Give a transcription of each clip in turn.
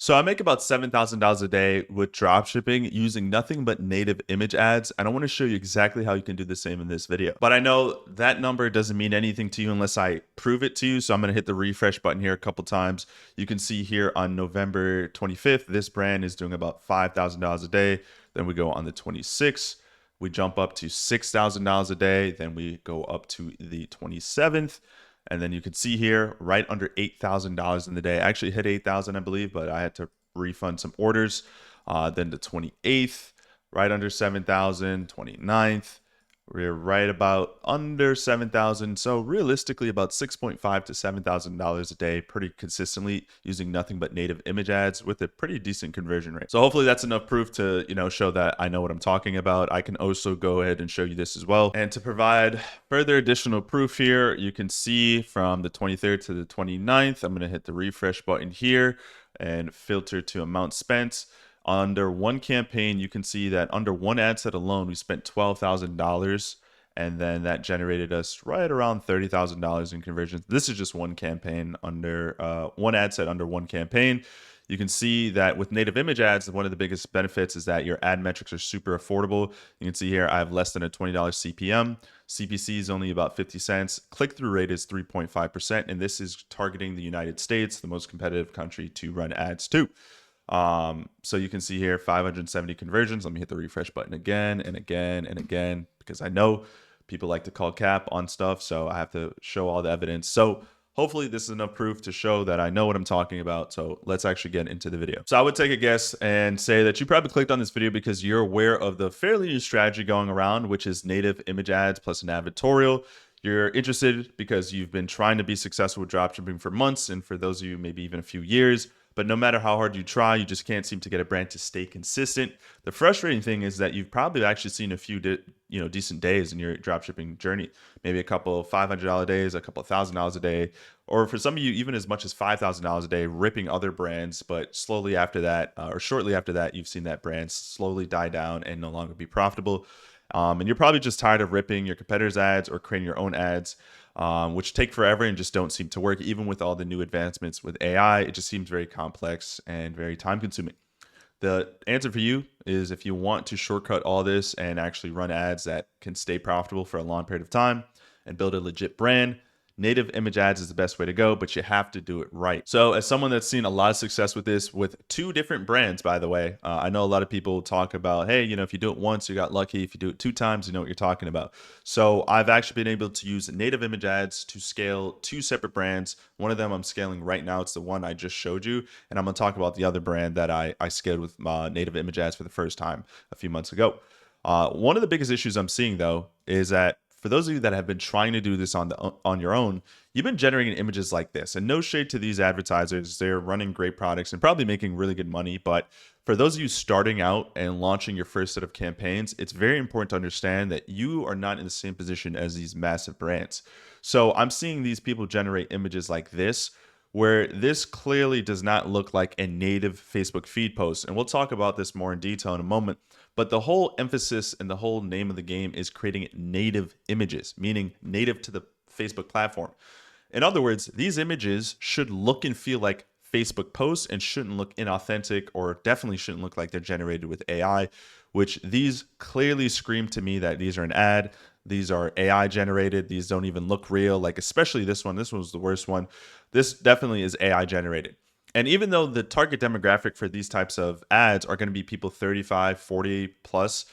So I make about $7,000 a day with dropshipping using nothing but native image ads. And I want to show you exactly how you can do the same in this video. But I know that number doesn't mean anything to you unless I prove it to you. So I'm going to hit the refresh button here a couple times. You can see here on November 25th, this brand is doing about $5,000 a day. Then we go on the 26th. We jump up to $6,000 a day. Then we go up to the 27th. And then you can see here right under $8,000 in the day. I actually hit 8,000, I believe, but I had to refund some orders. Then the 28th, right under 7,000, 29th. We're right about under 7,000. So realistically about 6.5 to $7,000 a day, pretty consistently using nothing but native image ads with a pretty decent conversion rate. So hopefully that's enough proof to, show that I know what I'm talking about. I can also go ahead and show you this as well. And to provide further additional proof here, you can see from the 23rd to the 29th, I'm going to hit the refresh button here and filter to amount spent. Under one campaign, you can see that under one ad set alone, we spent $12,000, and then that generated us right around $30,000 in conversions. This is just one campaign under one ad set under one campaign. You can see that with native image ads, one of the biggest benefits is that your ad metrics are super affordable. You can see here I have less than a $20 CPM. CPC is only about 50 cents. Click-through rate is 3.5%, and this is targeting the United States, the most competitive country to run ads to. So you can see here 570 conversions. Let me hit the refresh button again and again and again, because I know people like to call cap on stuff. So I have to show all the evidence. So hopefully this is enough proof to show that I know what I'm talking about. So let's actually get into the video. So I would take a guess and say that you probably clicked on this video because you're aware of the fairly new strategy going around, which is native image ads plus an advertorial. You're interested because you've been trying to be successful with dropshipping for months, and for those of you, maybe even a few years. But no matter how hard you try, you just can't seem to get a brand to stay consistent. The frustrating thing is that you've probably actually seen a few decent days in your dropshipping journey. Maybe a couple $500 days, a couple $1,000 a day, or for some of you, even as much as $5,000 a day, ripping other brands. But slowly after that, or shortly after that, you've seen that brand slowly die down and no longer be profitable. And you're probably just tired of ripping your competitors' ads or creating your own ads, which take forever and just don't seem to work. Even with all the new advancements with AI, it just seems very complex and very time consuming. The answer for you is, if you want to shortcut all this and actually run ads that can stay profitable for a long period of time and build a legit brand, native image ads is the best way to go, but you have to do it right. So as someone that's seen a lot of success with this, with two different brands, by the way, I know a lot of people talk about, hey, if you do it once, you got lucky. If you do it two times, you know what you're talking about. So I've actually been able to use native image ads to scale two separate brands. One of them I'm scaling right now. It's the one I just showed you. And I'm going to talk about the other brand that I scaled with native image ads for the first time a few months ago. One of the biggest issues I'm seeing, though, is that for those of you that have been trying to do this on your own, you've been generating images like this. And no shade to these advertisers. They're running great products and probably making really good money. But for those of you starting out and launching your first set of campaigns, it's very important to understand that you are not in the same position as these massive brands. So I'm seeing these people generate images like this, where this clearly does not look like a native Facebook feed post. And we'll talk about this more in detail in a moment. But the whole emphasis and the whole name of the game is creating native images, meaning native to the Facebook platform. In other words, these images should look and feel like Facebook posts and shouldn't look inauthentic, or definitely shouldn't look like they're generated with AI, which these clearly scream to me that these are an ad. These are AI generated. These don't even look real. Like, especially this one. This one was the worst one. This definitely is AI generated. And even though the target demographic for these types of ads are going to be people 35, 40 plus,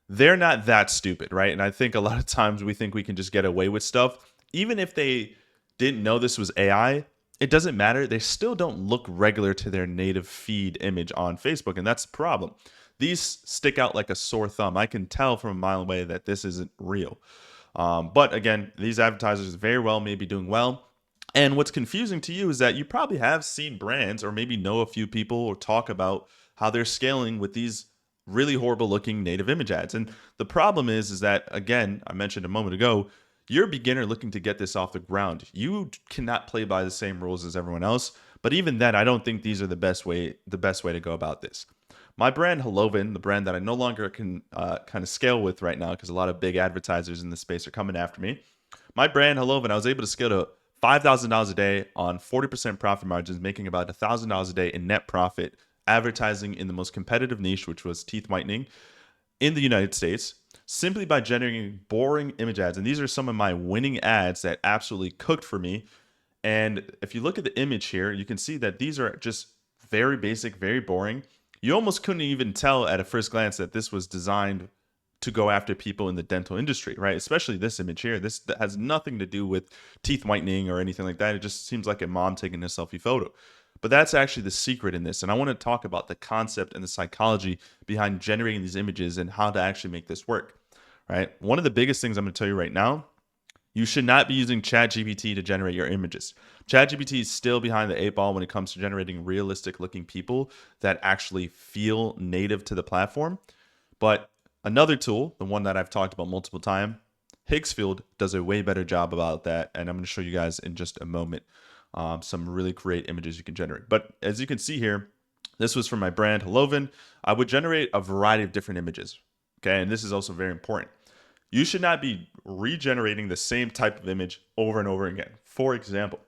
they're not that stupid, right? And I think a lot of times we think we can just get away with stuff. Even if they didn't know this was AI, it doesn't matter. They still don't look regular to their native feed image on Facebook, and that's the problem. These stick out like a sore thumb. I can tell from a mile away that this isn't real. But again, these advertisers very well may be doing well. And what's confusing to you is that you probably have seen brands, or maybe know a few people, or talk about how they're scaling with these really horrible looking native image ads. And the problem is that, again, I mentioned a moment ago, you're a beginner looking to get this off the ground. You cannot play by the same rules as everyone else. But even then, I don't think these are the best way to go about this. My brand, Helloven, the brand that I no longer can kind of scale with right now because a lot of big advertisers in the space are coming after me. My brand, Helloven, I was able to scale to $5,000 a day on 40% profit margins, making about $1,000 a day in net profit, advertising in the most competitive niche, which was teeth whitening in the United States, simply by generating boring image ads. And these are some of my winning ads that absolutely cooked for me. And if you look at the image here, you can see that these are just very basic, very boring. You almost couldn't even tell at a first glance that this was designed to go after people in the dental industry, right? Especially this image here. This has nothing to do with teeth whitening or anything like that. It just seems like a mom taking a selfie photo. But that's actually the secret in this. And I want to talk about the concept and the psychology behind generating these images and how to actually make this work, right? One of the biggest things I'm going to tell you right now, you should not be using ChatGPT to generate your images. ChatGPT is still behind the eight ball when it comes to generating realistic looking people that actually feel native to the platform. But another tool, the one that I've talked about multiple times, Higgsfield does a way better job about that. And I'm going to show you guys in just a moment some really great images you can generate. But as you can see here, this was from my brand, Helloven. I would generate a variety of different images. Okay, and this is also very important. You should not be regenerating the same type of image over and over again. For example,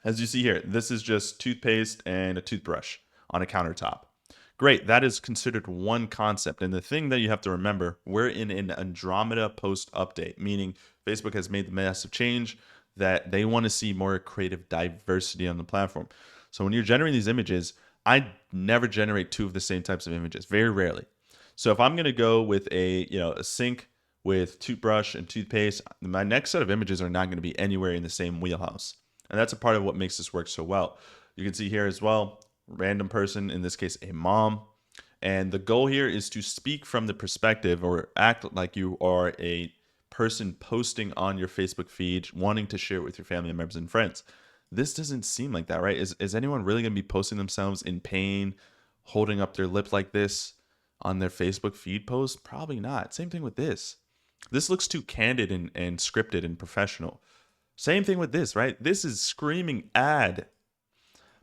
as you see here, this is just toothpaste and a toothbrush on a countertop. Great, that is considered one concept. And the thing that you have to remember, we're in an Andromeda post update, meaning Facebook has made the massive change that they want to see more creative diversity on the platform. So when you're generating these images, I never generate two of the same types of images, very rarely. So if I'm going to go with a sink with toothbrush and toothpaste, my next set of images are not going to be anywhere in the same wheelhouse. And that's a part of what makes this work so well. You can see here as well, random person, in this case, a mom. And the goal here is to speak from the perspective or act like you are a person posting on your Facebook feed, wanting to share it with your family members and friends. This doesn't seem like that, right? Is anyone really going to be posting themselves in pain, holding up their lip like this on their Facebook feed post? Probably not. Same thing with this. This looks too candid and scripted and professional. Same thing with this, right? This is screaming ad.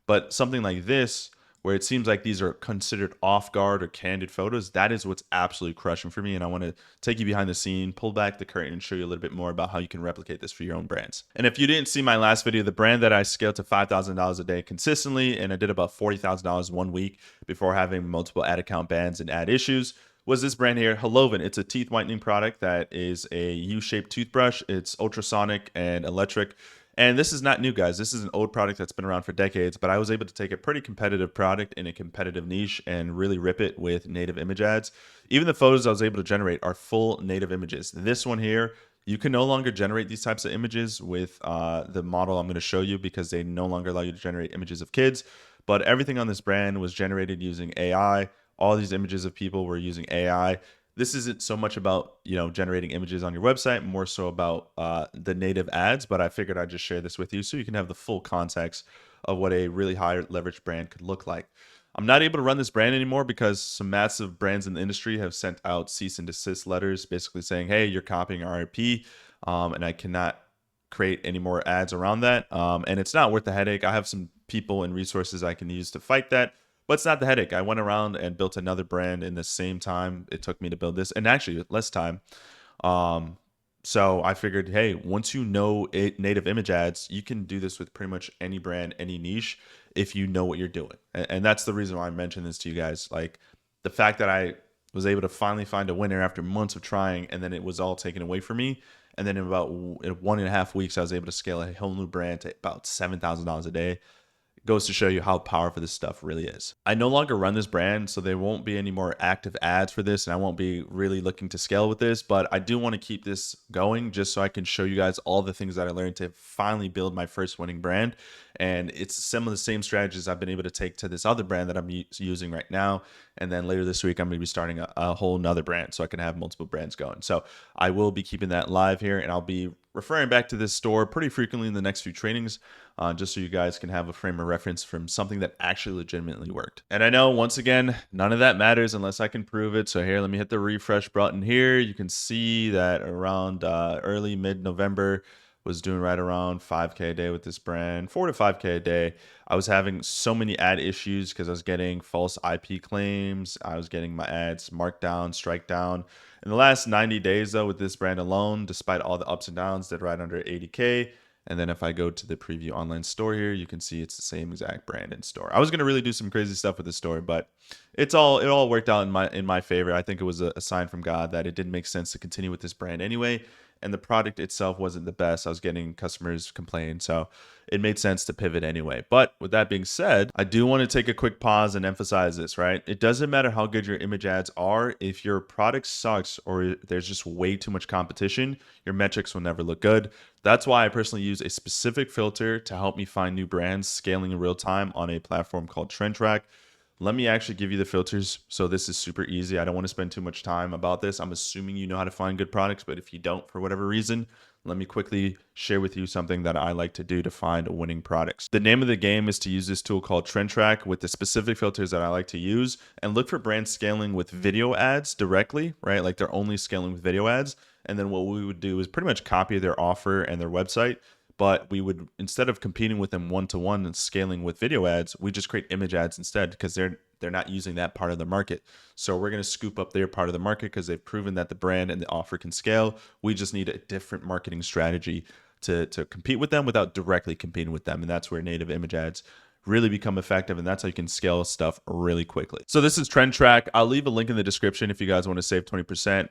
But something like this, where it seems like these are considered off guard or candid photos, that is what's absolutely crushing for me. And I want to take you behind the scene, pull back the curtain, and show you a little bit more about how you can replicate this for your own brands. And if you didn't see my last video, the brand that I scaled to $5,000 a day consistently, and I did about $40,000 1 week before having multiple ad account bans and ad issues, was this brand here, Helloven. It's a teeth whitening product that is a U-shaped toothbrush. It's ultrasonic and electric. And this is not new, guys. This is an old product that's been around for decades, but I was able to take a pretty competitive product in a competitive niche and really rip it with native image ads. Even the photos I was able to generate are full native images. This one here, you can no longer generate these types of images with the model I'm going to show you because they no longer allow you to generate images of kids. But everything on this brand was generated using AI. All these images of people were using AI. This isn't so much about, generating images on your website, more so about the native ads, but I figured I'd just share this with you so you can have the full context of what a really high leverage brand could look like. I'm not able to run this brand anymore because some massive brands in the industry have sent out cease and desist letters basically saying, hey, you're copying our IP, and I cannot create any more ads around that. And it's not worth the headache. I have some people and resources I can use to fight that. But it's not the headache. I went around and built another brand in the same time it took me to build this, and actually less time. So I figured, hey, once you know native image ads, you can do this with pretty much any brand, any niche, if you know what you're doing. And that's the reason why I mentioned this to you guys. Like the fact that I was able to finally find a winner after months of trying, and then it was all taken away from me. And then in about 1.5 weeks, I was able to scale a whole new brand to about $7,000 a day. Goes to show you how powerful this stuff really is. I no longer run this brand, so there won't be any more active ads for this, and I won't be really looking to scale with this, but I do want to keep this going just so I can show you guys all the things that I learned to finally build my first winning brand. And it's some of the same strategies I've been able to take to this other brand that I'm using right now. And then later this week, I'm going to be starting a whole nother brand so I can have multiple brands going. So I will be keeping that live here, and I'll be referring back to this store pretty frequently in the next few trainings, just so you guys can have a frame of reference from something that actually legitimately worked. And I know, once again, none of that matters unless I can prove it. So here, let me hit the refresh button here. You can see that around early mid-November, was doing right around 5K a day with this brand, 4 to 5K a day. I was having so many ad issues because I was getting false IP claims. I was getting my ads marked down, strike down. In the last 90 days, though, with this brand alone, despite all the ups and downs, did right under 80K. And then if I go to the preview online store here, you can see it's the same exact brand in store. I was going to really do some crazy stuff with the store, but it all worked out in my favor. I think it was a sign from God that it didn't make sense to continue with this brand anyway. And the product itself wasn't the best. I was getting customers complain. So it made sense to pivot anyway. But with that being said, I do want to take a quick pause and emphasize this, right? It doesn't matter how good your image ads are. If your product sucks or there's just way too much competition, your metrics will never look good. That's why I personally use a specific filter to help me find new brands scaling in real time on a platform called Trend Track. Let me actually give you the filters. So this is super easy. I don't want to spend too much time about this. I'm assuming you know how to find good products, but if you don't for whatever reason, let me quickly share with you something that I like to do to find winning products. The name of the game is to use this tool called Trend Track with the specific filters that I like to use and look for brands scaling with video ads directly, right? Like they're only scaling with video ads. And then what we would do is pretty much copy their offer and their website. But we would, instead of competing with them one-to-one and scaling with video ads, we just create image ads instead because they're not using that part of the market. So we're going to scoop up their part of the market because they've proven that the brand and the offer can scale. We just need a different marketing strategy to compete with them without directly competing with them. And that's where native image ads really become effective, and that's how you can scale stuff really quickly. So this is Trend Track. I'll leave a link in the description if you guys want to save 20%.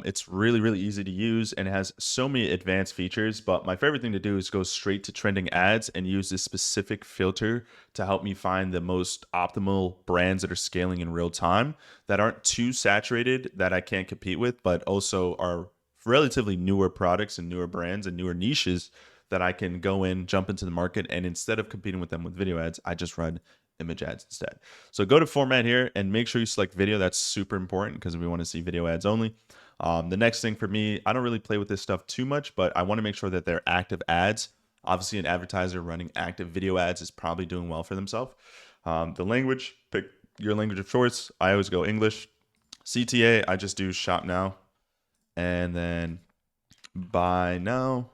It's really, really easy to use and has so many advanced features, but my favorite thing to do is go straight to trending ads and use this specific filter to help me find the most optimal brands that are scaling in real time, that aren't too saturated that I can't compete with, but also are relatively newer products and newer brands and newer niches that I can go in, jump into the market, and instead of competing with them with video ads, I just run image ads instead. So go to format here and make sure you select video. That's super important because we want to see video ads only. The next thing for me, I don't really play with this stuff too much, but I want to make sure that they're active ads. Obviously, an advertiser running active video ads is probably doing well for themselves. The language, pick your language of choice. I always go English. CTA, I just do shop now. And then buy now.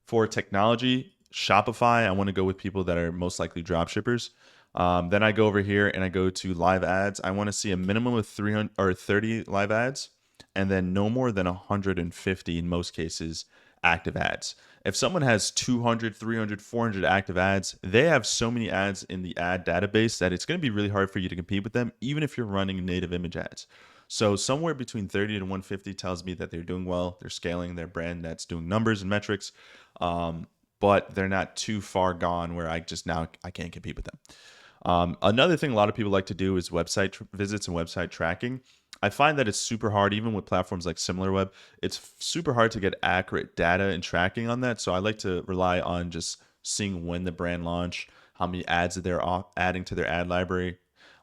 For technology, Shopify, I want to go with people that are most likely drop shippers. Then I go over here and I go to live ads. I want to see a minimum of 300 or 30 live ads, and then no more than 150 in most cases active ads. If someone has 200, 300, 400 active ads, they have so many ads in the ad database that it's going to be really hard for you to compete with them, even if you're running native image ads. So somewhere between 30 to 150 tells me that they're doing well. They're scaling their brand that's doing numbers and metrics, but they're not too far gone where I can't compete with them. Another thing a lot of people like to do is website visits and website tracking. I find that it's super hard, even with platforms like SimilarWeb, it's super hard to get accurate data and tracking on that. So I like to rely on just seeing when the brand launched, how many ads that they're adding to their ad library,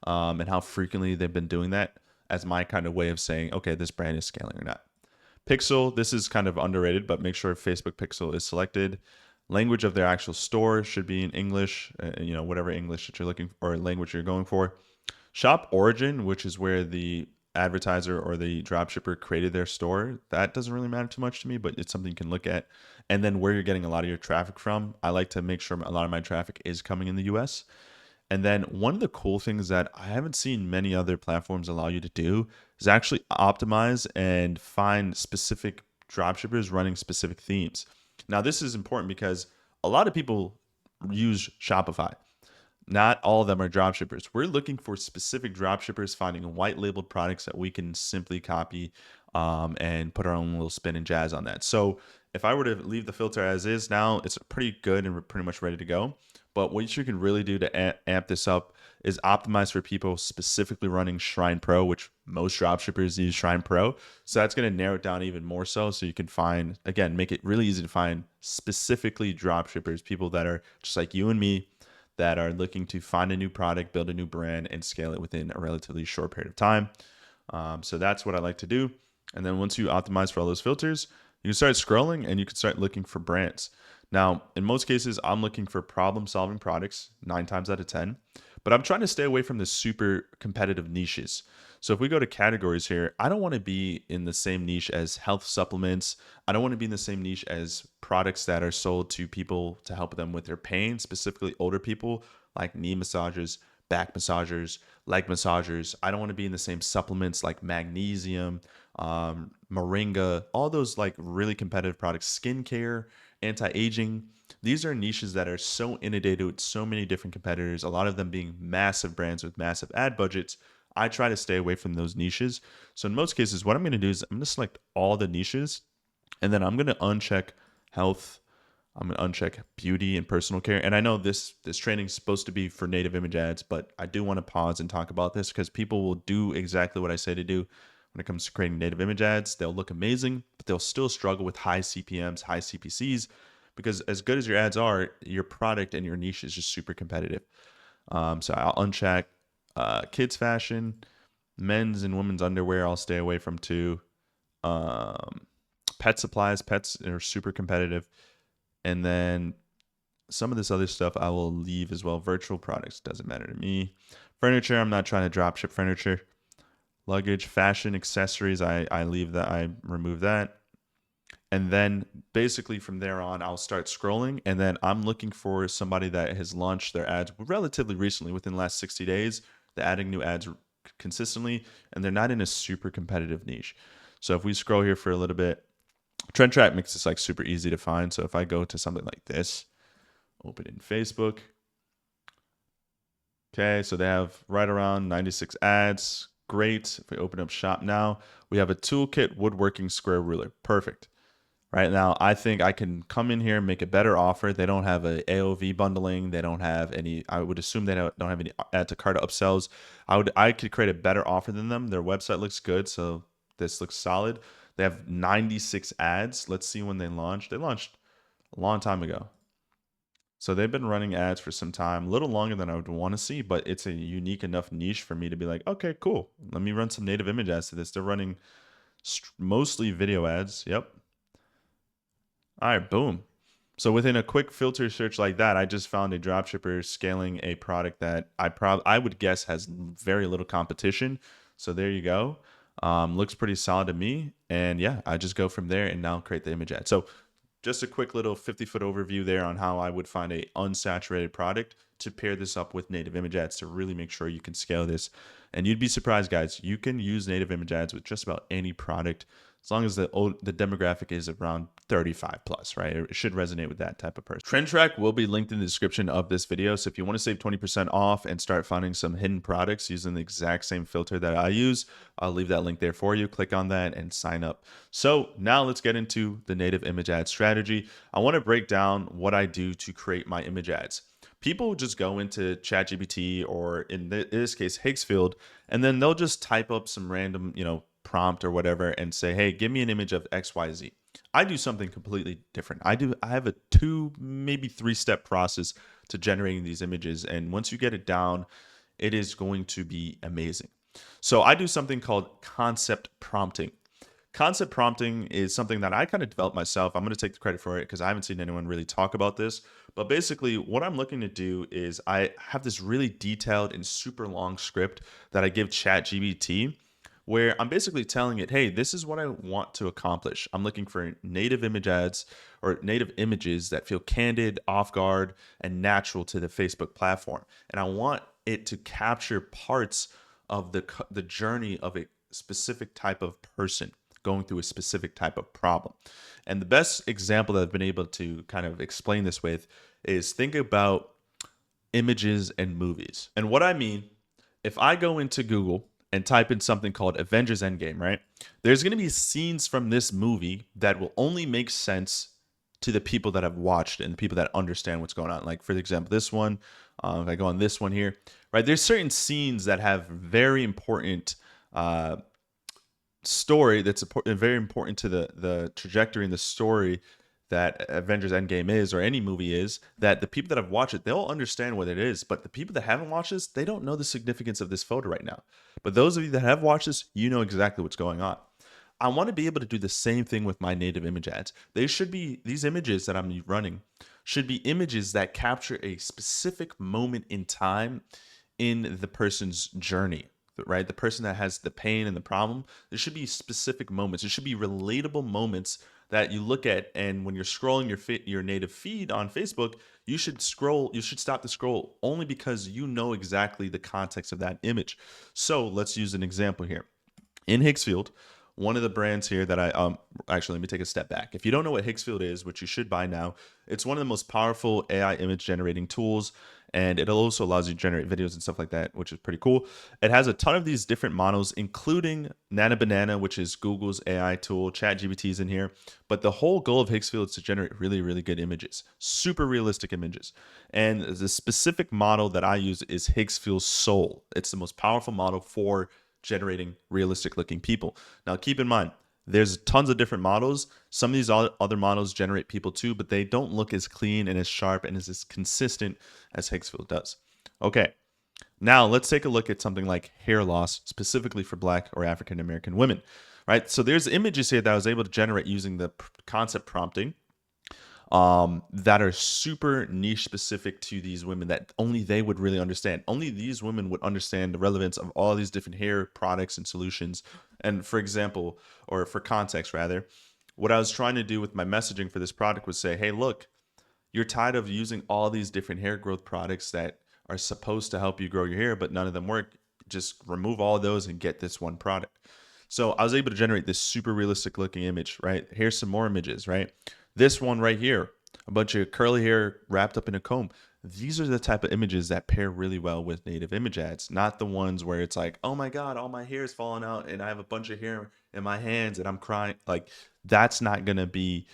and how frequently they've been doing that as my kind of way of saying, okay, this brand is scaling or not. Pixel, this is kind of underrated, but make sure Facebook Pixel is selected. Language of their actual store should be in English, whatever English that you're looking for or language you're going for. Shop origin, which is where the advertiser or the dropshipper created their store, that doesn't really matter too much to me, but it's something you can look at. And then where you're getting a lot of your traffic from. I like to make sure a lot of my traffic is coming in the US. And then one of the cool things that I haven't seen many other platforms allow you to do is actually optimize and find specific dropshippers running specific themes. Now, this is important because a lot of people use Shopify. Not all of them are dropshippers. We're looking for specific dropshippers, finding white labeled products that we can simply copy and put our own little spin and jazz on that. So if I were to leave the filter as is now, it's pretty good and we're pretty much ready to go. But what you can really do to amp this up is optimize for people specifically running Shrine Pro, which most dropshippers use Shrine Pro. So that's going to narrow it down even more so you can find, again, make it really easy to find specifically dropshippers, people that are just like you and me, that are looking to find a new product, build a new brand, and scale it within a relatively short period of time. So that's what I like to do. And then once you optimize for all those filters, you can start scrolling and you can start looking for brands. Now, in most cases, I'm looking for problem-solving products 9 times out of 10, but I'm trying to stay away from the super competitive niches. So if we go to categories here, I don't want to be in the same niche as health supplements. I don't want to be in the same niche as products that are sold to people to help them with their pain, specifically older people, like knee massages, back massagers, leg massagers. I don't want to be in the same supplements like magnesium, moringa, all those like really competitive products, skincare, anti-aging. These are niches that are so inundated with so many different competitors, a lot of them being massive brands with massive ad budgets. I try to stay away from those niches. So in most cases, what I'm going to do is I'm going to select all the niches, and then I'm going to uncheck health. I'm going to uncheck beauty and personal care. And I know this training is supposed to be for native image ads, but I do want to pause and talk about this because people will do exactly what I say to do when it comes to creating native image ads. They'll look amazing, but they'll still struggle with high CPMs, high CPCs, because as good as your ads are, your product and your niche is just super competitive. So I'll uncheck kids fashion, men's and women's underwear. I'll stay away from too. Pet supplies, pets are super competitive. And then some of this other stuff I will leave as well. Virtual products doesn't matter to me. Furniture, I'm not trying to drop ship furniture. Luggage, fashion, accessories, I leave that. I remove that. And then basically from there on, I'll start scrolling. And then I'm looking for somebody that has launched their ads relatively recently, within the last 60 days. They're adding new ads consistently, and they're not in a super competitive niche. So if we scroll here for a little bit, Trend Track makes this like super easy to find. So if I go to something like this, open in Facebook. Okay, so they have right around 96 ads. Great. If we open up shop now, we have a toolkit woodworking square ruler. Perfect. Right now, I think I can come in here and make a better offer. They don't have a AOV bundling. They don't have any. I would assume they don't have any add to cart upsells. I could create a better offer than them. Their website looks good, so this looks solid. They have 96 ads. Let's see when they launched. They launched a long time ago. So they've been running ads for some time, a little longer than I would want to see, but it's a unique enough niche for me to be like, okay, cool. Let me run some native image ads to this. They're running mostly video ads. Yep. All right, boom. So within a quick filter search like that, I just found a dropshipper scaling a product that I would guess has very little competition. So there you go. Looks pretty solid to me. And yeah, I just go from there and now create the image ad. So just a quick little 50-foot overview there on how I would find a unsaturated product to pair this up with native image ads to really make sure you can scale this. And you'd be surprised, guys. You can use native image ads with just about any product, as long as the demographic is around 35 plus, right? It should resonate with that type of person. Trend Track will be linked in the description of this video. So if you want to save 20% off and start finding some hidden products using the exact same filter that I use, I'll leave that link there for you. Click on that and sign up. So now let's get into the native image ad strategy. I want to break down what I do to create my image ads. People just go into ChatGPT, or in this case, Higgsfield, and then they'll just type up some random, prompt or whatever and say, hey, give me an image of XYZ. I do something completely different. I have a 2, maybe 3-step process to generating these images. And once you get it down, it is going to be amazing. So I do something called concept prompting. Concept prompting is something that I kind of developed myself. I'm going to take the credit for it because I haven't seen anyone really talk about this. But basically, what I'm looking to do is I have this really detailed and super long script that I give ChatGPT, where I'm basically telling it, hey, this is what I want to accomplish. I'm looking for native image ads or native images that feel candid, off guard, and natural to the Facebook platform. And I want it to capture parts of the journey of a specific type of person going through a specific type of problem. And the best example that I've been able to kind of explain this with is, think about images and movies. And what I mean, if I go into Google and type in something called Avengers Endgame, right? There's going to be scenes from this movie that will only make sense to the people that have watched it and the people that understand what's going on. Like, for example, this one, if I go on this one here, right? There's certain scenes that have very important story that's very important to the trajectory and the story that Avengers Endgame is, or any movie is, that the people that have watched it, they'll understand what it is. But the people that haven't watched this, they don't know the significance of this photo right now. But those of you that have watched this, you know exactly what's going on. I want to be able to do the same thing with my native image ads. They should be, these images that I'm running should be images that capture a specific moment in time in the person's journey, right? The person that has the pain and the problem. There should be specific moments. There should be relatable moments that you look at, and when you're scrolling your native feed on Facebook, you should stop the scroll only because you know exactly the context of that image. So let's use an example here. In Higgsfield, one of the brands here that actually, let me take a step back. If you don't know what Higgsfield is, which you should by now, it's one of the most powerful AI image generating tools, and it also allows you to generate videos and stuff like that, which is pretty cool. It has a ton of these different models, including Nana Banana, which is Google's AI tool. ChatGPT is in here, but the whole goal of Higgsfield is to generate really, really good images, super realistic images. And the specific model that I use is Higgsfield Soul. It's the most powerful model for generating realistic looking people. Now, keep in mind, there's tons of different models. Some of these other models generate people too, but they don't look as clean and as sharp and as consistent as Higgsfield does. Okay, now let's take a look at something like hair loss, specifically for Black or African American women, right? So there's images here that I was able to generate using the concept prompting, that are super niche specific to these women that only they would really understand. Only these women would understand the relevance of all these different hair products and solutions. And for example, or for context rather, what I was trying to do with my messaging for this product was say, hey, look, you're tired of using all these different hair growth products that are supposed to help you grow your hair, but none of them work. Just remove all those and get this one product. So I was able to generate this super realistic looking image, right? Here's some more images, right? This one right here, a bunch of curly hair wrapped up in a comb. These are the type of images that pair really well with native image ads, not the ones where it's like, oh my God, all my hair is falling out and I have a bunch of hair in my hands and I'm crying. Like, that's not going to be,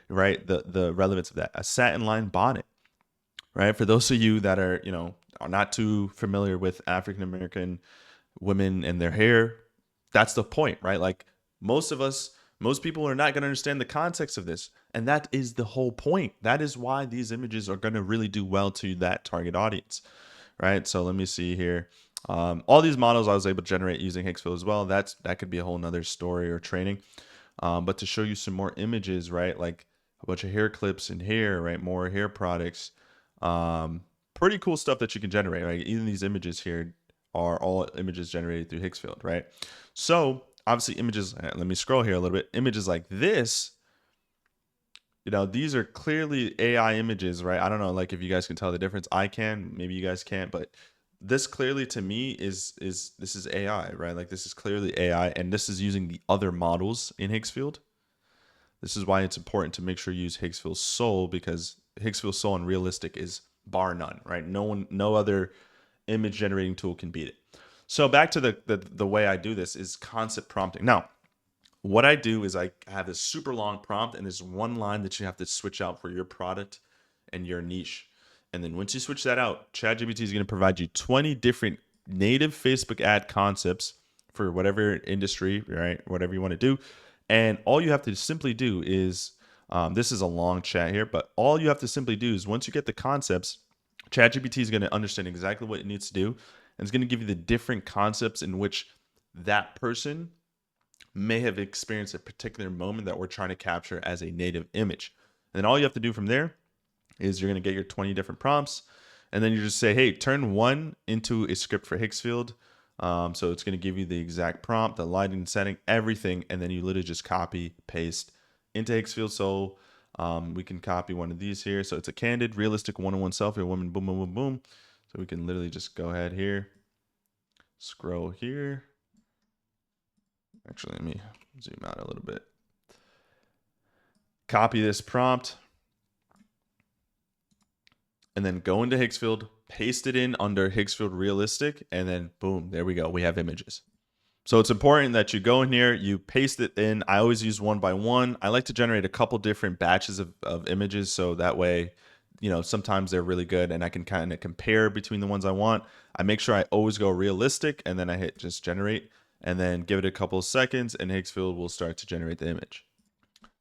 right, the relevance of that. A satin lined bonnet, right? For those of you that are, are not too familiar with African American women and their hair, that's the point, right? Like, most people are not going to understand the context of this. And that is the whole point. That is why these images are going to really do well to that target audience, right? So let me see here. All these models I was able to generate using Higgsfield as well. That could be a whole nother story or training. But to show you some more images, right? Like a bunch of hair clips and hair, right? More hair products. Pretty cool stuff that you can generate, right? Even these images here are all images generated through Higgsfield, right? So obviously images, let me scroll here a little bit. Images like this, these are clearly AI images, right? I don't know, like if you guys can tell the difference. I can, maybe you guys can't, but this clearly to me is this is AI, right? Like this is clearly AI, and this is using the other models in Higgsfield. This is why it's important to make sure you use Higgsfield Soul, because Higgsfield Soul and realistic is bar none, right? No other image generating tool can beat it. So back to the way I do this is concept prompting. Now, what I do is I have this super long prompt and there's one line that you have to switch out for your product and your niche. And then once you switch that out, ChatGPT is going to provide you 20 different native Facebook ad concepts for whatever industry, right? Whatever you want to do. And all you have to simply do is, this is a long chat here, but all you have to simply do is once you get the concepts, ChatGPT is going to understand exactly what it needs to do. And it's going to give you the different concepts in which that person may have experienced a particular moment that we're trying to capture as a native image. And then all you have to do from there is you're going to get your 20 different prompts. And then you just say, hey, turn one into a script for Higgsfield. So it's going to give you the exact prompt, the lighting setting, everything. And then you literally just copy, paste into Higgsfield. So we can copy one of these here. So it's a candid, realistic one-on-one selfie of a woman, boom, boom, boom, boom. So we can literally just go ahead here, scroll here. Actually, let me zoom out a little bit. Copy this prompt. And then go into Higgsfield, paste it in under Higgsfield Realistic, and then boom, there we go. We have images. So it's important that you go in here, you paste it in. I always use one by one. I like to generate a couple different batches of images, so that way, sometimes they're really good and I can kind of compare between the ones I want. I make sure I always go realistic, and then I hit just generate, and then give it a couple of seconds, and Higgsfield will start to generate the image.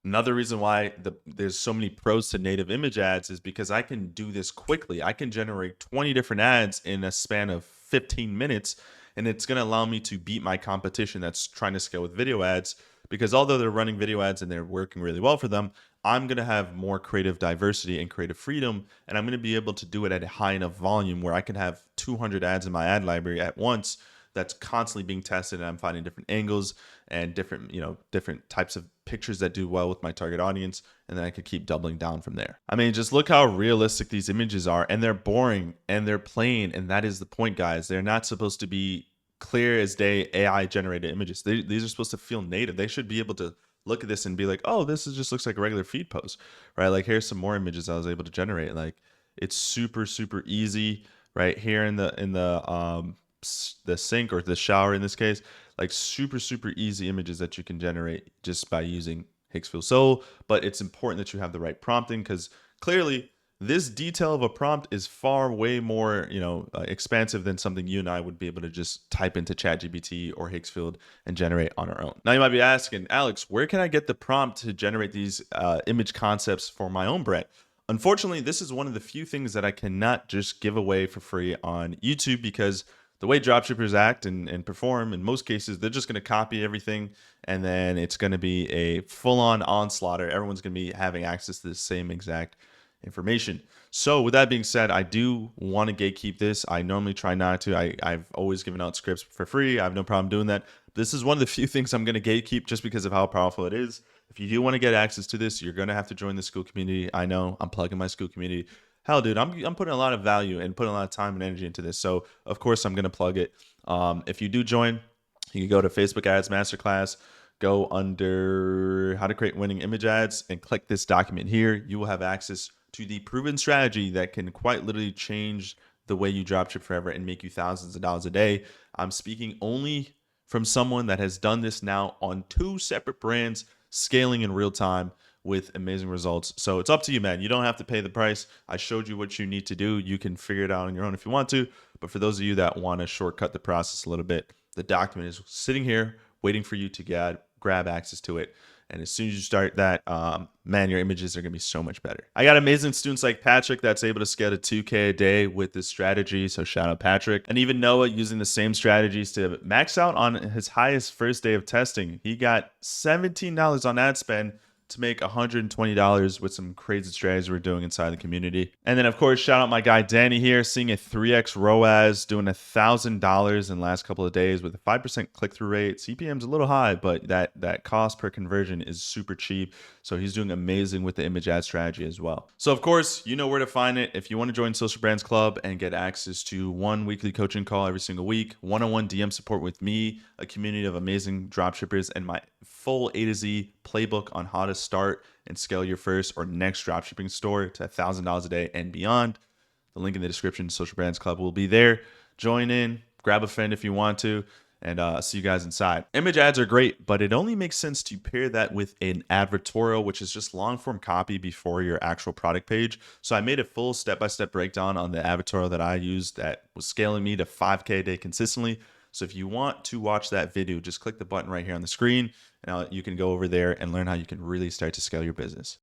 Another reason why there's so many pros to native image ads is because I can do this quickly. I can generate 20 different ads in a span of 15 minutes, and it's going to allow me to beat my competition that's trying to scale with video ads, because although they're running video ads and they're working really well for them, I'm going to have more creative diversity and creative freedom, and I'm going to be able to do it at a high enough volume where I can have 200 ads in my ad library at once that's constantly being tested, and I'm finding different angles and different types of pictures that do well with my target audience, and then I could keep doubling down from there. I mean, just look how realistic these images are, and they're boring and they're plain, and that is the point, guys. They're not supposed to be clear as day AI generated images. These are supposed to feel native. They should be able to look at this and be like, oh, just looks like a regular feed post, right? Like here's some more images I was able to generate. Like it's super, super easy right here in the sink or the shower in this case, like super, super easy images that you can generate just by using Higgsfield. So, but it's important that you have the right prompting because clearly this detail of a prompt is far way more, expansive than something you and I would be able to just type into ChatGPT or Higgsfield and generate on our own. Now you might be asking, Alex, where can I get the prompt to generate these image concepts for my own brand? Unfortunately, this is one of the few things that I cannot just give away for free on YouTube because the way dropshippers act and perform, in most cases, they're just going to copy everything and then it's going to be a full-on onslaught. Everyone's going to be having access to the same exact information. So with that being said, I do want to gatekeep this. I normally try not to. I've always given out scripts for free. I have no problem doing that. This is one of the few things I'm going to gatekeep just because of how powerful it is. If you do want to get access to this, you're going to have to join the school community. I know I'm plugging my school community. Hell, dude, I'm putting a lot of value and putting a lot of time and energy into this. So of course I'm going to plug it. If you do join, you can go to Facebook Ads Masterclass, go under how to create winning image ads and click this document here. You will have access to the proven strategy that can quite literally change the way you dropship forever and make you thousands of dollars a day. I'm speaking only from someone that has done this now on 2 separate brands, scaling in real time with amazing results. So it's up to you, man. You don't have to pay the price. I showed you what you need to do. You can figure it out on your own if you want to. But for those of you that want to shortcut the process a little bit, the document is sitting here waiting for you to grab access to it. And as soon as you start that, man, your images are going to be so much better. I got amazing students like Patrick that's able to scale to 2K a day with this strategy. So shout out Patrick. And even Noah using the same strategies to max out on his highest first day of testing. He got $17 on ad spend to make $120 with some crazy strategies we're doing inside the community. And then of course, shout out my guy Danny here, seeing a 3x ROAS, doing $1,000 in the last couple of days with a 5% click-through rate. CPM's a little high, but that cost per conversion is super cheap. So he's doing amazing with the image ad strategy as well. So of course, you know where to find it. If you want to join Social Brands Club and get access to 1 weekly coaching call every single week, one-on-one DM support with me, a community of amazing dropshippers, and my full A to Z playbook on how to start and scale your first or next dropshipping store to $1,000 a day and beyond. The link in the description, Social Brands Club, will be there. Join in, grab a friend if you want to, and see you guys inside. Image ads are great, but it only makes sense to pair that with an advertorial, which is just long form copy before your actual product page. So I made a full step-by-step breakdown on the advertorial that I used that was scaling me to 5K a day consistently. So if you want to watch that video, just click the button right here on the screen and you can go over there and learn how you can really start to scale your business.